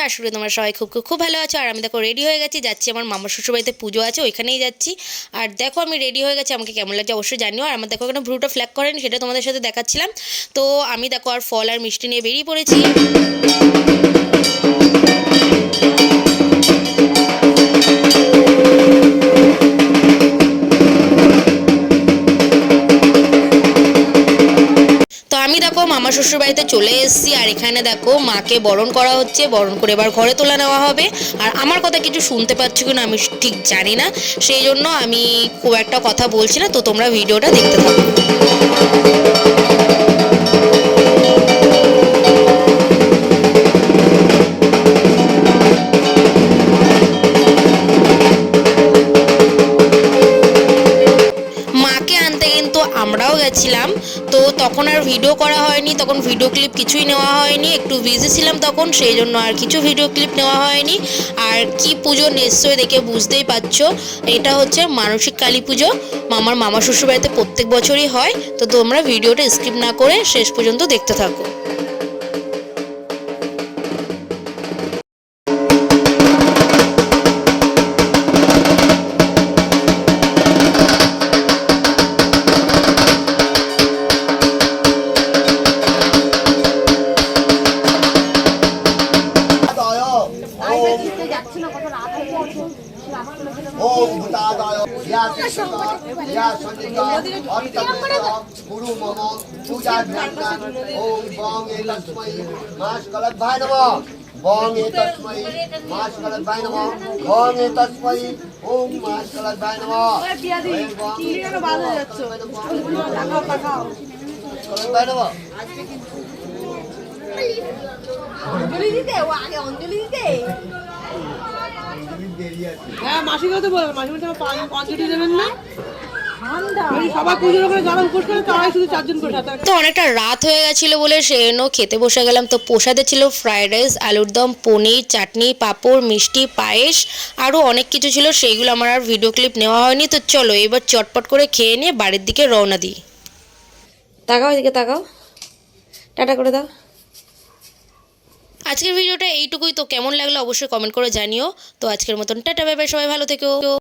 আশা করি তোমরা সবাই খুব খুব খুব ভালো আছো। আর আমি দেখো রেডি হয়ে গেছি, যাচ্ছি আমার মামার শ্বশুরবাড়িতে পুজো আছে, ওইখানেই যাচ্ছি। আর দেখো আমি রেডি হয়ে গেছি, আমাকে কেমন লাগছে অবশ্যই জানিও। আর আমার দেখো এখানে ভ্রুটা ফ্ল্যাগ করেনি, সেটা তোমাদের সাথে দেখাচ্ছিলাম। তো আমি দেখো আর ফল আর মিষ্টি নিয়ে বেরিয়ে পড়েছি। আমি দেখো মামা শ্বশুর বাড়িতে চলে এসেছি। আর এখানে দেখো মাকে বরণ করা হচ্ছে, বরণ করে এবার ঘরে তোলা নেওয়া হবে। আর আমার কথা কিছু শুনতে পাচ্ছ কিনা আমি ঠিক জানি না, সেই জন্য আমি খুব একটা কথা বলছি না। তো তোমরা ভিডিওটা দেখতে থাকো। মাকে আনতে কিন্তু আমরাও গেছিলাম, তো তখন আর ভিডিও করা হয়নি, তখন ভিডিও ক্লিপ কিছুই নেওয়া হয়নি, একটু বিজি ছিলাম তখন, সেই জন্য আর কিছু ভিডিও ক্লিপ নেওয়া হয়নি। আর কি পুজো নিশ্চয়ই দেখে বুঝতেই পারছো, এটা হচ্ছে মানসিক কালী পুজো। মামার মামা শ্বশুরবাড়িতে প্রত্যেক বছরই হয়। তো তোমরা ভিডিওটা স্কিপ না করে শেষ পর্যন্ত দেখতে থাকো। ओम भूतादाय या शिष्टा या संजिता अर्थकृत गुरु मम पूजा ध्यान ओम बंग एतस्मै मास कलद्भाय नमः बंग एतस्मै मास कलद्भाय नमः बंग एतस्मै ओम मास कलद्भाय नमः कलद्भाय नमः अंजलि दीते वो आगे अंजलि दीते হ্যাঁ মাসিকে তো বলেন, মাসি বলছে অঞ্জলি দেবেন না, সবাই পুজোর ওখানে যারা উপোস করে তারাই শুধু 4 জন করে। তো অনেকটা রাত হয়ে গেছিলো বলে সেজন্য খেতে বসে গেলাম। তো প্রসাদে ছিল ফ্রাইড রাইস, আলুর দম, পনির, চাটনি, পাঁপড়, মিষ্টি, পায়েস, আরও অনেক কিছু ছিল, সেইগুলো আমার আর ভিডিও ক্লিপ নেওয়া হয়নি। তো চলো এবার চটপট করে খেয়ে নিয়ে বাড়ির দিকে রওনা দিই। তাকাও এদিকে, তাকাও, টাটা করে দাও। আজকের ভিডিওটা এইটুকুই। তো কেমন লাগলো অবশ্যই কমেন্ট করে জানিও। তো আজকের মতন টাটা, বাই বাই, সবাই ভালো থেকো।